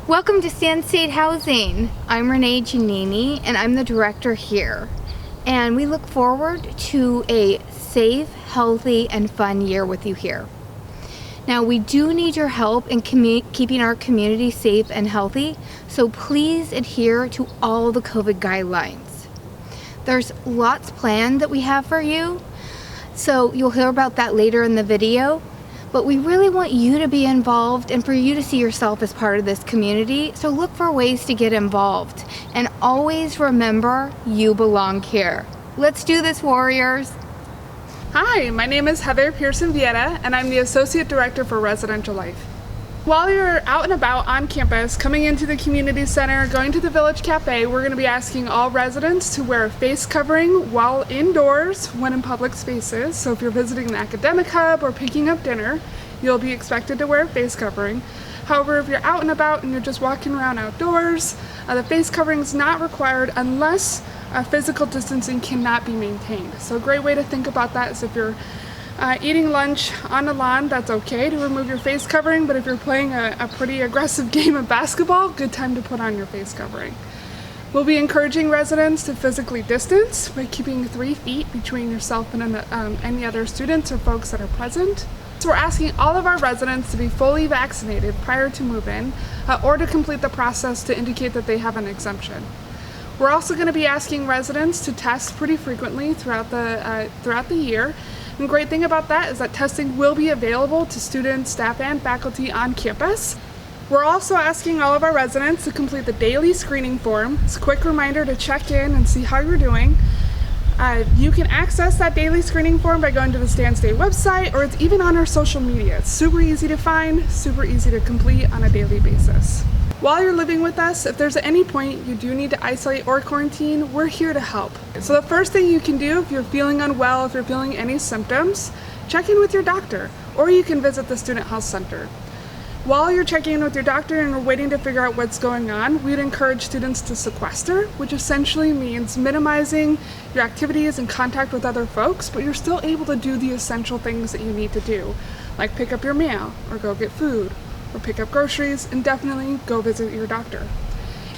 Welcome to Sand State Housing. I'm Renee Giannini and I'm the director here. And we look forward to a safe, healthy, and fun year with you here. Now we do need your help in keeping our community safe and healthy, so please adhere to all the COVID guidelines. There's lots planned that we have for you, so you'll hear about that later in the video. But we really want you to be involved and for you to see yourself as part of this community, so look for ways to get involved. And always remember, you belong here. Let's do this, warriors. Hi, my name is Heather Pearson Vieta, and I'm the Associate Director for Residential Life. While you're out and about on campus, coming into the community center, going to the Village Cafe, we're going to be asking all residents to wear a face covering while indoors when in public spaces. So if you're visiting the academic hub or picking up dinner, you'll be expected to wear a face covering. However, if you're out and about and you're just walking around outdoors, the face covering is not required unless physical distancing cannot be maintained. So a great way to think about that is if you're eating lunch on the lawn, that's okay to remove your face covering, but if you're playing a pretty aggressive game of basketball, good time to put on your face covering. We'll be encouraging residents to physically distance by keeping 3 feet between yourself and any other students or folks that are present. So we're asking all of our residents to be fully vaccinated prior to move-in or to complete the process to indicate that they have an exemption. We're also going to be asking residents to test pretty frequently throughout the year. And the great thing about that is that testing will be available to students, staff, and faculty on campus. We're also asking all of our residents to complete the daily screening form. It's a quick reminder to check in and see how you're doing. You can access that daily screening form by going to the Sand State website, or it's even on our social media. It's super easy to find, super easy to complete on a daily basis. While you're living with us, if there's at any point you do need to isolate or quarantine, we're here to help. So the first thing you can do if you're feeling unwell, if you're feeling any symptoms, check in with your doctor, or you can visit the Student Health Center. While you're checking in with your doctor and we're waiting to figure out what's going on, we'd encourage students to sequester, which essentially means minimizing your activities and contact with other folks, but you're still able to do the essential things that you need to do, like pick up your mail, or go get food, or pick up groceries, and definitely go visit your doctor.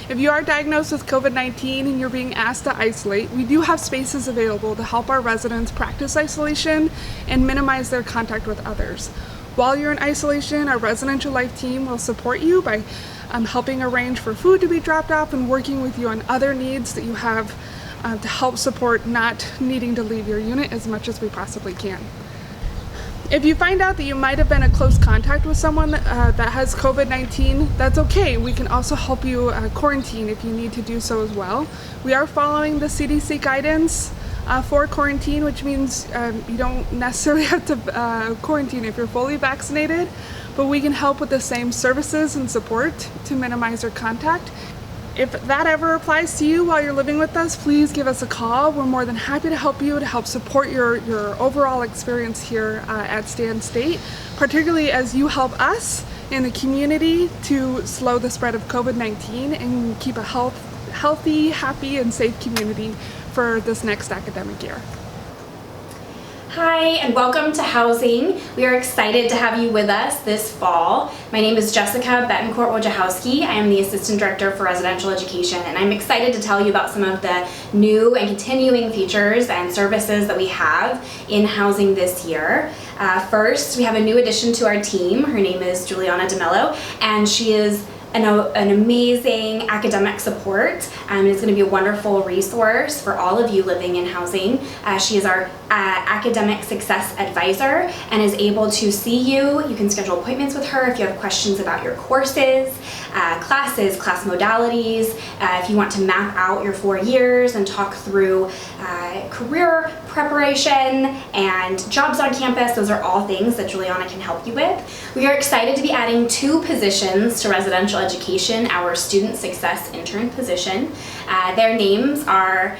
If you are diagnosed with COVID-19 and you're being asked to isolate, we do have spaces available to help our residents practice isolation and minimize their contact with others. While you're in isolation, our residential life team will support you by helping arrange for food to be dropped off and working with you on other needs that you have to help support not needing to leave your unit as much as we possibly can. If you find out that you might have been in close contact with someone that has COVID-19, that's okay. We can also help you quarantine if you need to do so as well. We are following the CDC guidance for quarantine, which means you don't necessarily have to quarantine if you're fully vaccinated, but we can help with the same services and support to minimize your contact. If that ever applies to you while you're living with us, please give us a call. We're more than happy to help you, to help support your overall experience here at Sand State, particularly as you help us in the community to slow the spread of COVID-19 and keep a healthy, happy, and safe community for this next academic year. Hi, and welcome to Housing. We are excited to have you with us this fall. My name is Jessica Betancourt-Wojciechowski. I am the Assistant Director for Residential Education, and I'm excited to tell you about some of the new and continuing features and services that we have in housing this year. First, we have a new addition to our team. Her name is Juliana DeMello, and she is an amazing academic support, and is going to be a wonderful resource for all of you living in housing. She is our academic success advisor and is able to see you. You can schedule appointments with her if you have questions about your courses, classes, class modalities, if you want to map out your 4 years and talk through career preparation and jobs on campus. Those are all things that Juliana can help you with. We are excited to be adding 2 positions to residential education, our student success intern position. Their names are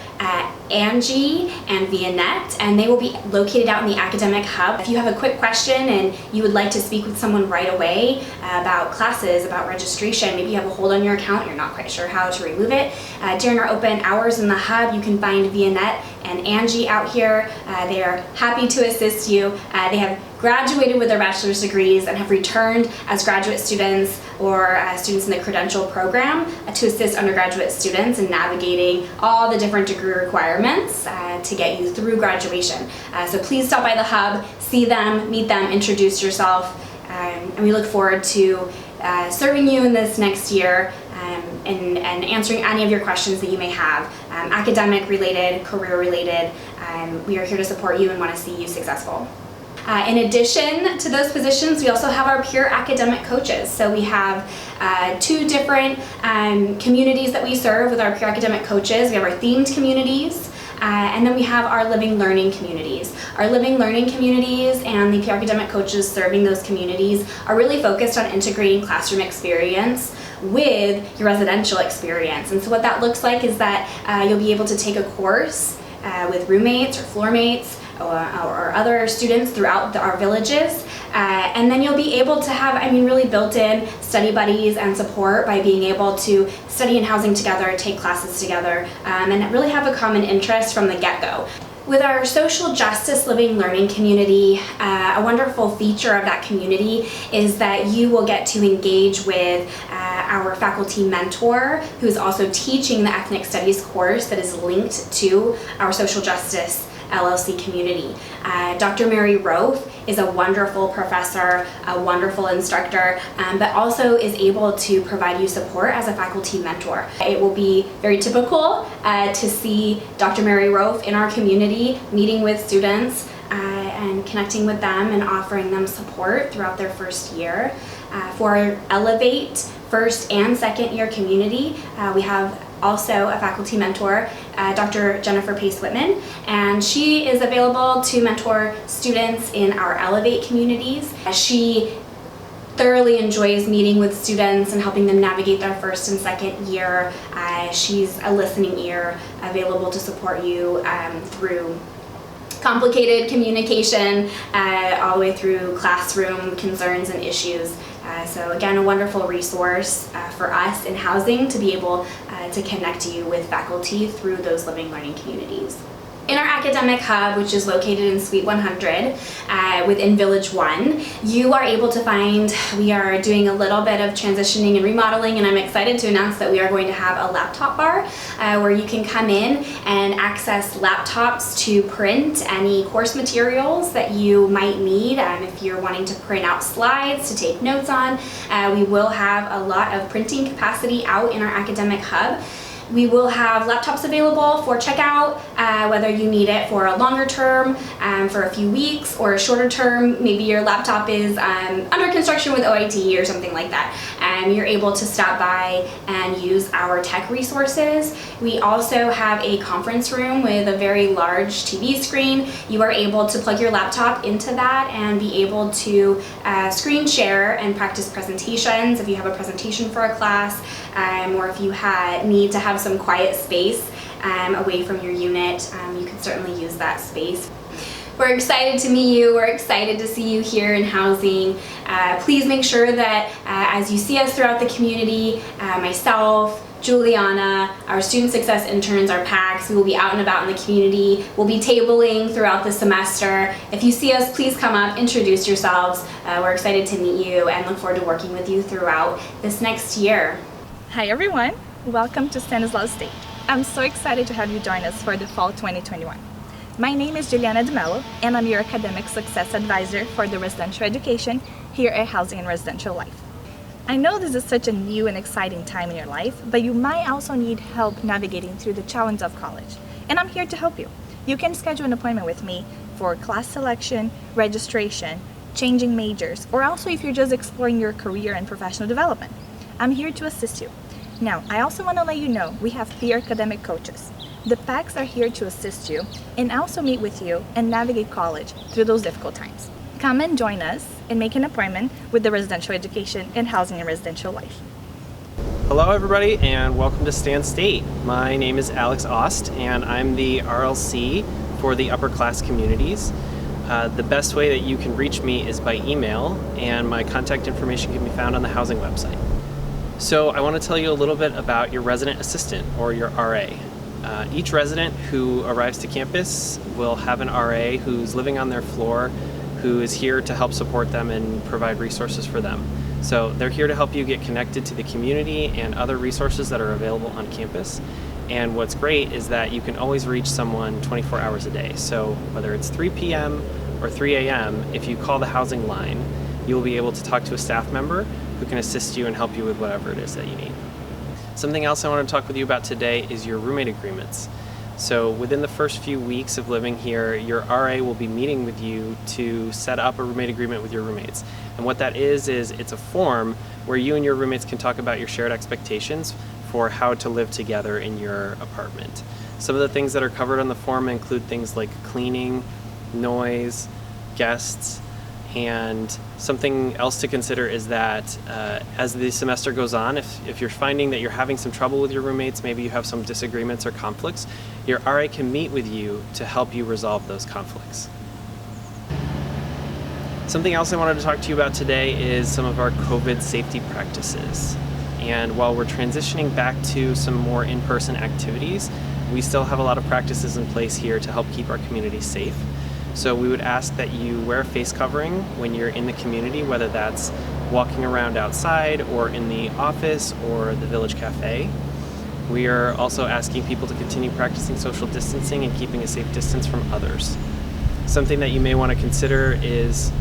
Angie and Vianette, and they will be located out in the academic hub. If you have a quick question and you would like to speak with someone right away about classes, about registration, maybe you have a hold on your account, you're not quite sure how to remove it, during our open hours in the hub, you can find Vianette and Angie out here. They are happy to assist you. They have graduated with their bachelor's degrees and have returned as graduate students or students in the credential program to assist undergraduate students in navigating all the different degree requirements to get you through graduation. So please stop by the hub, see them, meet them, introduce yourself, and we look forward to serving you in this next year and answering any of your questions that you may have, academic related, career related. We are here to support you and want to see you successful. In addition to those positions, we also have our peer academic coaches. So we have two different communities that we serve with our peer academic coaches. We have our themed communities, and then we have our living learning communities. Our living learning communities and the peer academic coaches serving those communities are really focused on integrating classroom experience with your residential experience. And so what that looks like is that you'll be able to take a course with roommates or floor mates or other students throughout our villages, and then you'll be able to have, really built-in study buddies and support by being able to study in housing together, take classes together, and really have a common interest from the get-go. With our social justice living learning community, a wonderful feature of that community is that you will get to engage with our faculty mentor, who's also teaching the ethnic studies course that is linked to our social justice LLC community. Dr. Mary Roth is a wonderful professor, a wonderful instructor, but also is able to provide you support as a faculty mentor. It will be very typical to see Dr. Mary Roth in our community meeting with students and connecting with them and offering them support throughout their first year. For our Elevate first and second year community, we have also a faculty mentor, Dr. Jennifer Pace Whitman, and she is available to mentor students in our Elevate communities. She thoroughly enjoys meeting with students and helping them navigate their first and second year. She's a listening ear available to support you through complicated communication all the way through classroom concerns and issues. So again, a wonderful resource for us in housing to be able to connect you with faculty through those living learning communities. In our academic hub, which is located in Suite 100 within Village 1, you are able to find, we are doing a little bit of transitioning and remodeling, and I'm excited to announce that we are going to have a laptop bar where you can come in and access laptops to print any course materials that you might need. If you're wanting to print out slides to take notes on, we will have a lot of printing capacity out in our academic hub. We will have laptops available for checkout, whether you need it for a longer term, for a few weeks, or a shorter term. Maybe your laptop is under construction with OIT or something like that. You're able to stop by and use our tech resources. We also have a conference room with a very large TV screen. You are able to plug your laptop into that and be able to screen share and practice presentations if you have a presentation for a class, or if you need to have some quiet space away from your unit, you can certainly use that space. We're excited to meet you. We're excited to see you here in housing. Please make sure that as you see us throughout the community, myself, Juliana, our student success interns, our PACs, we will be out and about in the community. We'll be tabling throughout the semester. If you see us, please come up, introduce yourselves. We're excited to meet you and look forward to working with you throughout this next year. Hi everyone, welcome to Stanislaus State. I'm so excited to have you join us for the fall 2021. My name is Juliana De Mello, and I'm your Academic Success Advisor for the residential education here at Housing and Residential Life. I know this is such a new and exciting time in your life, but you might also need help navigating through the challenge of college, and I'm here to help you. You can schedule an appointment with me for class selection, registration, changing majors, or also if you're just exploring your career and professional development. I'm here to assist you. Now, I also want to let you know we have peer academic coaches. The PACs are here to assist you and also meet with you and navigate college through those difficult times. Come and join us and make an appointment with the Residential Education and Housing and Residential Life. Hello everybody and welcome to Stan State. My name is Alex Ost and I'm the RLC for the upper class communities. The best way that you can reach me is by email, and my contact information can be found on the housing website. So I want to tell you a little bit about your resident assistant, or your RA. Each resident who arrives to campus will have an RA who's living on their floor, who is here to help support them and provide resources for them. So they're here to help you get connected to the community and other resources that are available on campus. And what's great is that you can always reach someone 24 hours a day. So whether it's 3 p.m. or 3 a.m., if you call the housing line, you will be able to talk to a staff member who can assist you and help you with whatever it is that you need. Something else I want to talk with you about today is your roommate agreements. So within the first few weeks of living here, your RA will be meeting with you to set up a roommate agreement with your roommates. And what that is it's a form where you and your roommates can talk about your shared expectations for how to live together in your apartment. Some of the things that are covered on the form include things like cleaning, noise, guests, and something else to consider is that as the semester goes on, if you're finding that you're having some trouble with your roommates, maybe you have some disagreements or conflicts, your RA can meet with you to help you resolve those conflicts. Something else I wanted to talk to you about today is some of our COVID safety practices. And while we're transitioning back to some more in-person activities, we still have a lot of practices in place here to help keep our community safe. So we would ask that you wear a face covering when you're in the community, whether that's walking around outside or in the office or the Village Cafe. We are also asking people to continue practicing social distancing and keeping a safe distance from others. Something that you may want to consider is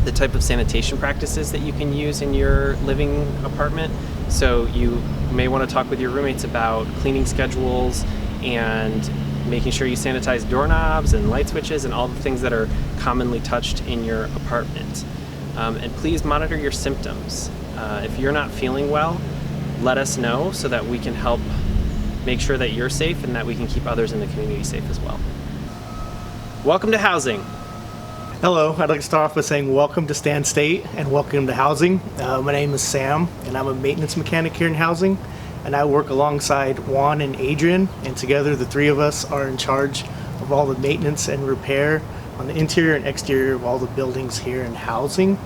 the type of sanitation practices that you can use in your living apartment. So you may want to talk with your roommates about cleaning schedules and making sure you sanitize doorknobs and light switches and all the things that are commonly touched in your apartment. And please monitor your symptoms. If you're not feeling well, let us know so that we can help make sure that you're safe and that we can keep others in the community safe as well. Welcome to housing. Hello, I'd like to start off by saying welcome to Stan State and welcome to housing. My name is Sam and I'm a maintenance mechanic here in housing, and I work alongside Juan and Adrian, and together the three of us are in charge of all the maintenance and repair on the interior and exterior of all the buildings here in housing.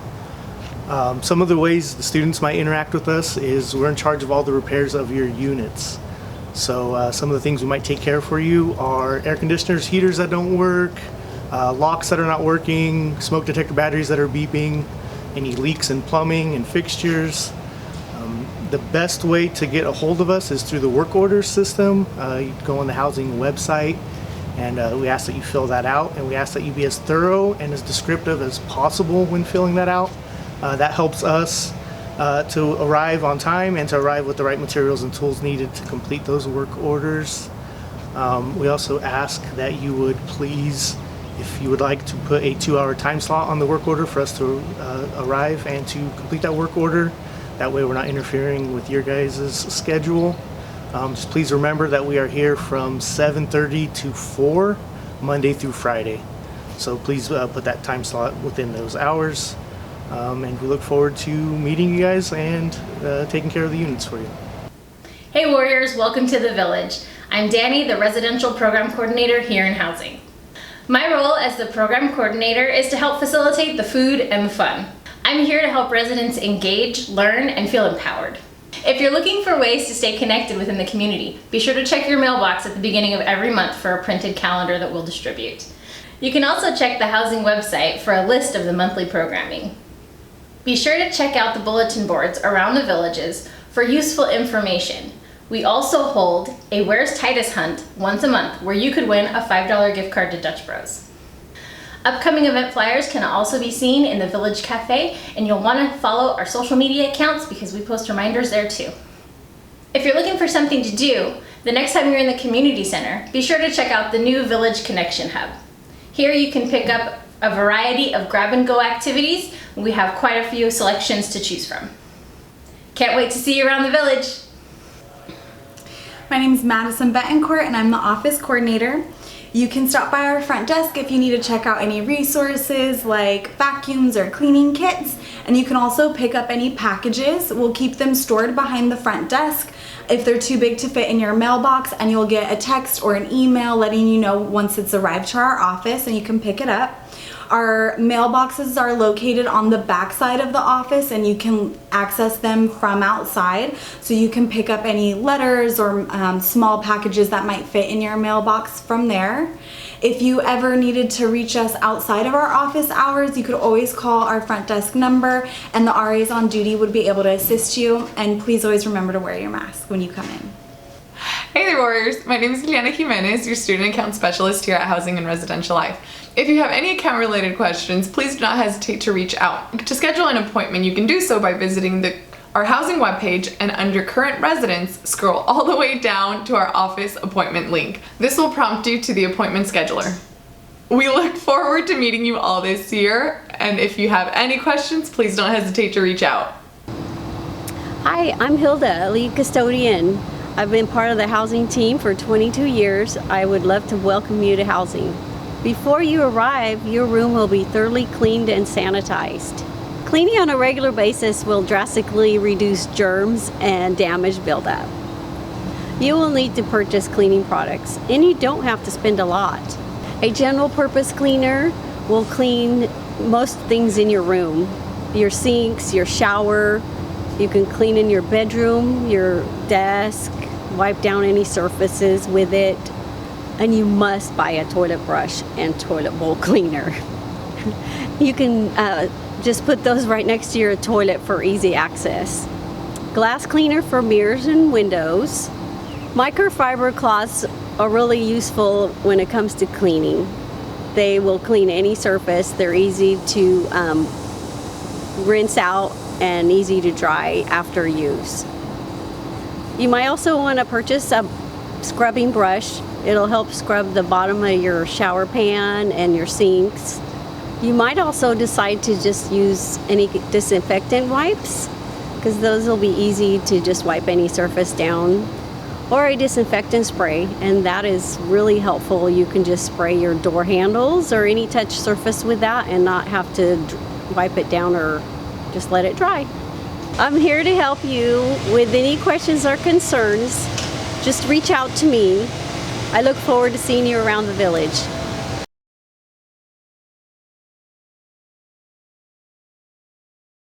Some of the ways the students might interact with us is we're in charge of all the repairs of your units. So some of the things we might take care of for you are air conditioners, heaters that don't work, locks that are not working, smoke detector batteries that are beeping, any leaks in plumbing and fixtures. The best way to get a hold of us is through the work order system. You go on the housing website and we ask that you fill that out, and we ask that you be as thorough and as descriptive as possible when filling that out. That helps us to arrive on time and to arrive with the right materials and tools needed to complete those work orders. We also ask that you would please, if you would like to put a 2-hour time slot on the work order for us to arrive and to complete that work order. That way we're not interfering with your guys' schedule. Just please remember that we are here from 7:30 to 4, Monday through Friday. So please put that time slot within those hours. And we look forward to meeting you guys and taking care of the units for you. Hey Warriors, welcome to the Village. I'm Danny, the Residential Program Coordinator here in Housing. My role as the Program Coordinator is to help facilitate the food and the fun. I'm here to help residents engage, learn, and feel empowered. If you're looking for ways to stay connected within the community, be sure to check your mailbox at the beginning of every month for a printed calendar that we'll distribute. You can also check the housing website for a list of the monthly programming. Be sure to check out the bulletin boards around the villages for useful information. We also hold a Where's Titus hunt once a month where you could win a $5 gift card to Dutch Bros. Upcoming event flyers can also be seen in the Village Cafe, and you'll want to follow our social media accounts because we post reminders there too. If you're looking for something to do, the next time you're in the community center, be sure to check out the new Village Connection Hub. Here you can pick up a variety of grab-and-go activities. We have quite a few selections to choose from. Can't wait to see you around the village. My name is Madison Betancourt and I'm the office coordinator. You can stop by our front desk if you need to check out any resources like vacuums or cleaning kits, and you can also pick up any packages. We'll keep them stored behind the front desk if they're too big to fit in your mailbox, and you'll get a text or an email letting you know once it's arrived to our office and you can pick it up. Our mailboxes are located on the back side of the office, and you can access them from outside. So you can pick up any letters or small packages that might fit in your mailbox from there. If you ever needed to reach us outside of our office hours, you could always call our front desk number, and the RAs on duty would be able to assist you. And please always remember to wear your mask when you come in. Hey there, Warriors! My name is Liana Jimenez, your student account specialist here at Housing and Residential Life. If you have any account related questions, please do not hesitate to reach out. To schedule an appointment, you can do so by visiting our housing webpage, and under current residents, scroll all the way down to our office appointment link. This will prompt you to the appointment scheduler. We look forward to meeting you all this year, and if you have any questions, please don't hesitate to reach out. Hi, I'm Hilda, lead custodian. I've been part of the housing team for 22 years. I would love to welcome you to housing. Before you arrive, your room will be thoroughly cleaned and sanitized. Cleaning on a regular basis will drastically reduce germs and damage buildup. You will need to purchase cleaning products, and you don't have to spend a lot. A general purpose cleaner will clean most things in your room. Your sinks, your shower, you can clean in your bedroom, your desk, wipe down any surfaces with it, and you must buy a toilet brush and toilet bowl cleaner. You can just put those right next to your toilet for easy access. Glass cleaner for mirrors and windows. Microfiber cloths are really useful when it comes to cleaning. They will clean any surface. They're easy to rinse out and easy to dry after use. You might also want to purchase a scrubbing brush. It'll help scrub the bottom of your shower pan and your sinks. You might also decide to just use any disinfectant wipes, because those will be easy to just wipe any surface down, or a disinfectant spray, and that is really helpful. You can just spray your door handles or any touch surface with that and not have to wipe it down or just let it dry. I'm here to help you with any questions or concerns. Just reach out to me. I look forward to seeing you around the village.